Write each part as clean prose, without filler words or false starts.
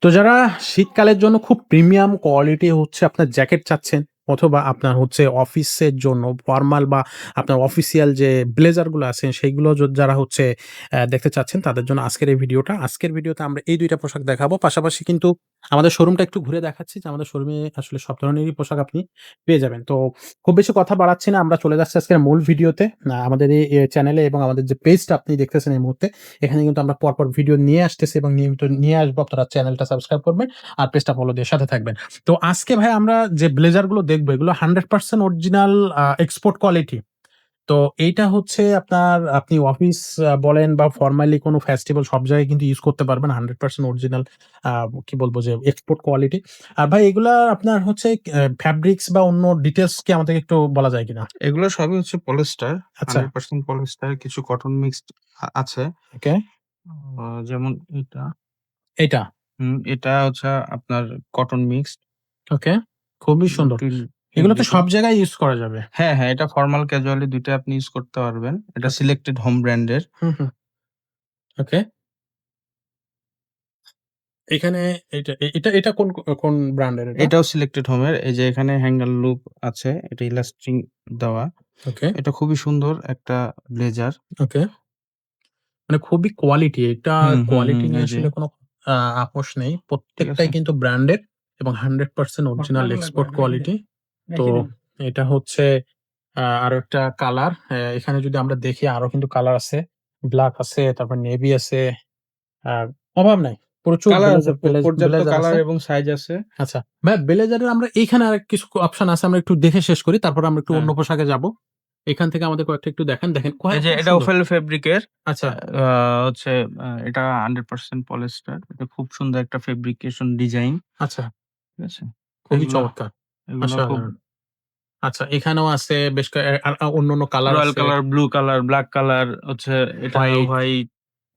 তো যারা শীতকালের জন্য খুব প্রিমিয়াম কোয়ালিটি হচ্ছে আপনার জ্যাকেট চাচ্ছেন অথবা আপনার হচ্ছে অফিসের জন্য ফরমাল বা আপনার অফিসিয়াল যে ব্লেজার গুলো আছে সেইগুলো যারা হচ্ছে দেখতে চাচ্ছেন তাদের জন্য আজকের এই ভিডিওটা। আজকের ভিডিওতে আমরা এই ২ টা পোশাক দেখাবো। পাশাপাশি কিন্তু আমাদের শোরুমটা একটু ঘুরে দেখাচ্ছি যে আমাদের শোরুমে আসলে সব ধরনেরই পোশাক আপনি পেয়ে যাবেন। তো খুব বেশি কথা বাড়াচ্ছি না। আমরা চলে যাচ্ছি আজকের মূল ভিডিওতে। আমাদের এই চ্যানেলে এবং আমাদের যে পেজটা আপনি দেখতেছেন এই মুহূর্তে, এখানে কিন্তু আমরা পরপর ভিডিও নিয়ে আসতেছি এবং নিয়মিত নিয়ে আসবো। আপনারা চ্যানেলটা সাবস্ক্রাইব করবেন আর পেজটা ফলো দিয়ে সাথে থাকবেন। তো আজকে ভাই আমরা যে ব্লেজার গুলো দেখবো এগুলো 100% অরিজিনাল এক্সপোর্ট কোয়ালিটি। তো এইটা হচ্ছে আপনি অফিস বলেন বা ফরমালি কোনো ফেস্টিভাল সব জায়গায় কিন্তু ইউজ করতে পারবেন। 100% অরিজিনাল আ কি বলবো যে এক্সপোর্ট কোয়ালিটি। আর ভাই এগুলা আপনার হচ্ছে ফেব্রিক্স বা অন্য ডিটেইলস কি আমাদেরকে একটু বলা যায় কিনা? এগুলো সবই হচ্ছে পলিস্টার। আচ্ছা, 100% পলিস্টার, কিছু কটন মিক্সড আছে। ওকে। যেমন এটা। এইটা, এটা হচ্ছে আপনার কটন মিক্সড। ওকে। খুবই সুন্দর। টুইল এগুলো তো ফেব্রিকের। সব জায়গায় ইউজ করা যাবে। হ্যাঁ, এটা ফরমাল ক্যাজুয়ালি ২ টাই আপনি ইউজ করতে পারবেন। এটা ওকে। সিলেক্টেড হোম ব্র্যান্ডের। হুম, হুম। ওকে। এখানে এটা কোন ব্র্যান্ডের এটা? এটাও সিলেক্টেড হোমের। এই যে এখানে হ্যাঙ্গার লুপ আছে। এটা ইলাস্টিং দেওয়া। ওকে, এটা খুবই সুন্দর একটা ব্লেজার। ওকে। মানে খুবই কোয়ালিটি। এটা কোয়ালিটি নিয়ে এই যে, আসলে কোনো আ আপোস নেই। ঠিক আছে? প্রত্যেকটাই কিন্তু ব্র্যান্ডেড এবং 100% অরিজিনাল এক্সপোর্ট কোয়ালিটি। তো এটা হচ্ছে আরো একটা কালার। এখানে যদি আমরা দেখি আরো কিন্তু কালার আছে। ব্লাক আছে, তারপর নেভি আছে। আ অভাব নাই। প্রচুর কালার আছে, পর্যাপ্ত ব্লেজার কালার আছে। এবং সাইজ আছে। আচ্ছা। ভাইয়া ব্লেজারের আমরা এইখানে আরেক কিছু অপশন আছে। আমরা একটু দেখে শেষ করি। তারপর আমরা একটু হ্যাঁ। অন্য পোশাকে যাবো। এখান থেকে আমাদের কয়েকটা একটু দেখেন। দেখেন এই যে খুব এটা সুন্দর। ওফেল ফেব্রিকের। আচ্ছা, আ হচ্ছে এটা 100% পলিস্টার। এটা খুব সুন্দর একটা ফেব্রিকেশন ডিজাইন। আচ্ছা। ঠিক আছে? খুবই এগুলা চমৎকার। এগুলা খুব অসাধারণ। আচ্ছা, এখানেও আছে বেশ আর অন্যান্য কালার রয়াল আছে। Colour, blue colour, black colour হচ্ছে, এটা হোয়াইট, হোয়াইট,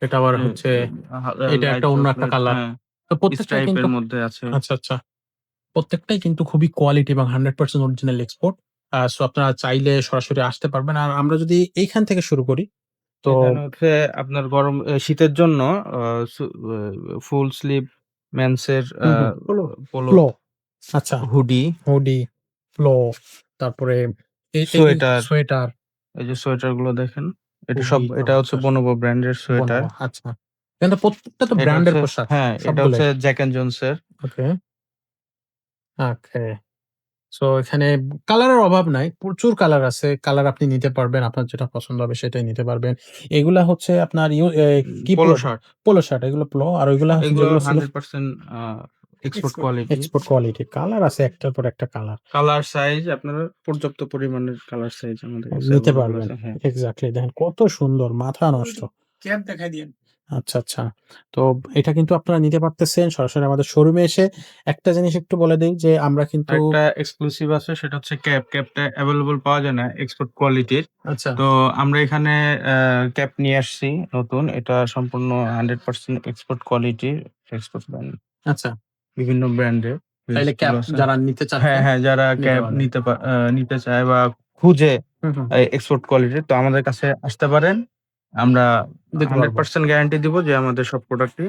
এটা আবার এ হচ্ছে এ এটা একটা লাইট অন্য একটা চকোলেট, কালার। হ্যাঁ, তো প্রত্যেকটাই স্ট্রাইপ কিন্তু এর মধ্যে আছে। আচ্ছা, আচ্ছা। প্রত্যেকটাই কিন্তু খুবই কোয়ালিটি এবং 100% অরিজিনাল এক্সপোর্ট। সো আপনারা চাইলে সরাসরি আসতে পারবেন। আর আমরা যদি এইখান থেকে শুরু করি তো এখানে হচ্ছে আপনার গরম শীতের জন্য আ সু আ ফুল স্লিভ মেন্স এর হুম, হুম। পোলো, ফ্লো আচ্ছা, হুডি, হুডি, ফ্লো তারপরে এই সোয়েটার। সোয়েটার এই যে সোয়েটার গুলো দেখেন। খুবই এটা হচ্ছে চমৎকার। Bonobo ব্র্যান্ডের সোয়েটার। বনাবো আচ্ছা। কিন্তু প্রত্যেকটা তো এটা ব্র্যান্ডের হচ্ছে, পোশাক হ্যাঁ, এটা হচ্ছে সবগুলাই। জ্যাক অ্যান্ড জোনসের। Okay, okay. সো এখানে কালারের অভাব নাই। প্রচুর কালার আছে। কালার আপনি নিতে পারবেন। আপনার যেটা পছন্দ হবে সেটাই নিতে পারবেন। এগুলা হচ্ছে আপনার কি polo polo? Shirt. Polo shirt এগুলো পোলো আর ওইগুলা এগুলো যেগুলো ছিল 100% export quality. Export quality. Colour আছে একটার পর একটা কালার। কালার সাইজ আপনারা পর্যাপ্ত পরিমাণের কালার সাইজ আমাদের কাছে নিতে এভেইলেবল পারবেন। আছে। হ্যাঁ। এক্সাক্টলি দেখেন কত সুন্দর মাথা নষ্ট। আচ্ছা, আচ্ছা। তো এটা কিন্তু আপনারা নিতে পারতেছেন সরাসরি আমাদের শোরুমে এসে। একটা জিনিস একটু বলে দেই যে আমরা কিন্তু আরেকটা এক্সক্লুসিভ আছে, সেটা হচ্ছে ক্যাপ। ক্যাপটা এভেইলেবল পাওয়া যায় না এক্সপোর্ট কোয়ালিটির। আচ্ছা, তো আমরা এখানে ক্যাপ নিয়ে আসছি নতুন। এটা সম্পূর্ণ 100% এক্সপোর্ট কোয়ালিটির, এক্সপোর্ট ব্র্যান্ড। আচ্ছা। বিভিন্ন ব্র্যান্ডের তাইলে জিনিসগুলো ক্যাপ আছে। যারা নিতে হ্যাঁ, চাচ্ছেন হ্যাঁ, যারা নিতে ক্যাব পারবেন। নিতে চায় বা খুঁজে হুম, হুম। এক্সপোর্ট কোয়ালিটির, তো আমাদের কাছে আসতে পারেন। আমরা দিতে পারবো। 100% গ্যারান্টি দিব যে আমাদের সব প্রোডাক্টই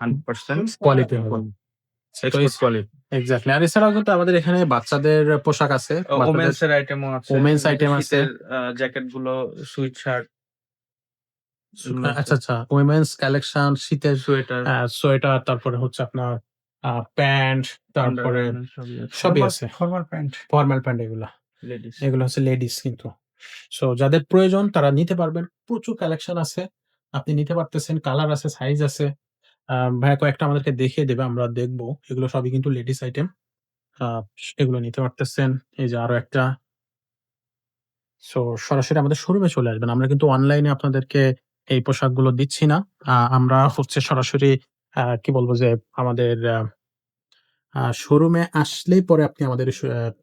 100% কোয়ালিটি হবে। তো এক্সপোর্ট কোয়ালিটি। এক্সাক্টলি। আর এছাড়াও কিন্তু আমাদের এখানে বাচ্চাদের পোশাক আছে। বাচ্চাদের ওমেন্স এর আইটেমও আছে। ওমেন্স এই যে আইটেম আছে। শীতের জ্যাকেট গুলো, সুইট শার্ট এগুলো আছে। আচ্ছা, আচ্ছা। ওমেন্স কালেকশন শীতের সোয়েটার, সোয়েটার তারপরে হচ্ছে আপনার প্যান্ট তারপরে আন্ডারগার্মেন্টস সবই আছে। সবই আছে। ফরমাল প্যান্ট এগুলা। লেডিস। এগুলো হচ্ছে লেডিস কিন্তু। সো যাদের প্রয়োজন তারা নিতে পারবেন। প্রচুর কালেকশন আছে। আপনি নিতে পারতেছেন। কালার আছে, সাইজ আছে। ভাইয়া কয়েকটা আমাদেরকে দেখিয়ে দেবে। আমরা দেখব। এগুলো সবই কিন্তু লেডিস আইটেম। আ এগুলো নিতে পারতেছেন। এই যে আরো একটা। সো সরাসরি আমাদের শোরুমে চলে আসবেন। আমরা কিন্তু অনলাইনে আপনাদেরকে এই পোশাকগুলো দিচ্ছি না। আমরা হচ্ছে সরাসরি কি বলব যে আমাদের শোরুমে আসলেই পরে আপনি আমাদের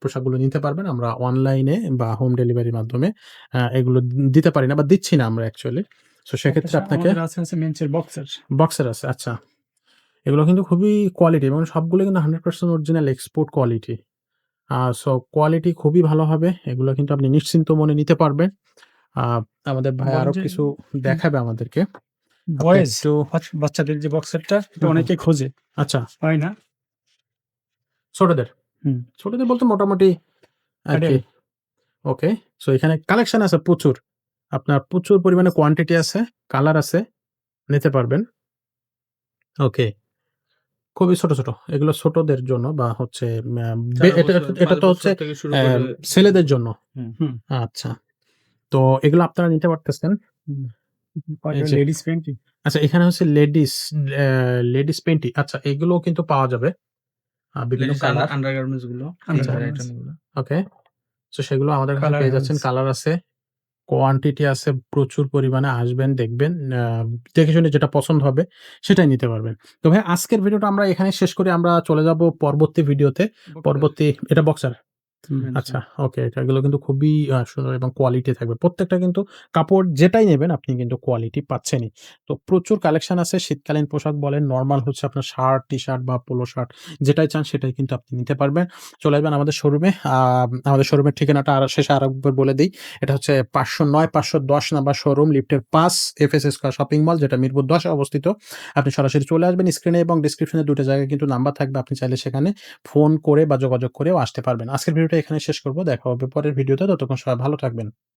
পোশাকগুলো নিতে পারবেন। আমরা অনলাইনে বা হোম ডেলিভারির মাধ্যমে এগুলো দিতে পারি না বা দিচ্ছি না আমরা অ্যাকচুয়ালি। সো সেক্ষেত্রে আপনাকে আমাদের আছে হচ্ছে মেন্সের বক্সার। বক্সের আছে। আচ্ছা। এগুলো কিন্তু খুবই কোয়ালিটি এবং সবগুলো কিন্তু 100% original export quality. So quality খুবই ভালো হবে। এগুলো কিন্তু আপনি নিশ্চিন্ত মনে নিতে পারবেন। আ আমাদের ভাই বলেন আরো যে কিছু উম দেখাবে আমাদেরকে। বয়েজ একটু বাচ্চাদের যে বক্সারটা এটা হুম, অনেকে খোঁজে, আচ্ছা হয় না? ছোটদের। হুম, ছোটদের বলতে মোটামুটি আরকি অ্যাডাল্ট। ওকে। সো এখানে কালেকশন আছে প্রচুর। আপনার প্রচুর পরিমাণে কোয়ান্টিটি আছে, কালার আছে, নিতে পারবেন। ওকে। খুবই ছোট, ছোট। এগুলো ছোটদের জন্য বা হচ্ছে ম্যা বে ৪ এটা বছর, এটা ৫ তো হচ্ছে বছর থেকে শুরু করে ছেলেদের জন্য। হুম। হুম, আচ্ছা। তো এগুলো আপনারা নিতে পারতেছেন। হুম। এই যে লেডিস প্যান্টি। আচ্ছা এখানে হচ্ছে অ্যা লেডিস পেন্টি। আচ্ছা এগুলোও কিন্তু পাওয়া যাবে। বিভিন্ন লেডিস কালার। আন্ডারগার্মেন্টস গুলো, আচ্ছা। ইনার আইটেম গুলো। ওকে। সো সেগুলো আমাদের কাছে কালার পেয়ে যাচ্ছেন। হেভেন্স। কালার আছে, কোয়ান্টিটি আছে প্রচুর পরিমাণে। আসবেন, দেখবেন, দেখে শুনে যেটা পছন্দ হবে সেটাই নিতে পারবেন। তো ভাই আজকের ভিডিওটা আমরা এখানেই শেষ করি। আমরা চলে যাব পরবর্তী ভিডিওতে। পরবর্তী এটা বক্সার? হুম, আচ্ছা, ওকে। এগুলো কিন্তু খুবই সুন্দর এবং কোয়ালিটি থাকবে। প্রত্যেকটা কিন্তু কাপড় যেটাই নেবেন আপনি কিন্তু কোয়ালিটি পাচ্ছেনই। তো প্রচুর কালেকশন আছে। শীতকালীন পোশাক বলেন, নরমাল হচ্ছে আপনার শার্ট, টি-শার্ট বা পোলো শার্ট যেটাই চান সেটাই কিন্তু আপনি নিতে পারবেন। চলে আসবেন আমাদের শোরুমে। আমাদের শোরুমের ঠিকানাটা শেষে আরেকবার বলে দেই। এটা হচ্ছে ৫০৯ ৫১০ নাম্বার শোরুম, লিফটের ৫, এফএস স্কয়ার শপিং মল, যেটা মিরপুর ১০ এ অবস্থিত। আপনি সরাসরি চলে আসবেন। স্ক্রিনে এবং ডেসক্রিপশনে ২ টা জায়গায় কিন্তু নাম্বার থাকবে। আপনি চাইলে সেখানে ফোন করে বা যোগাযোগ করেও আসতে পারবেন। আজকের ভিডিওটা এখানে শেষ করব। দেখা হবে পরের ভিডিওতে। ততক্ষণ সবাই ভালো থাকবেন।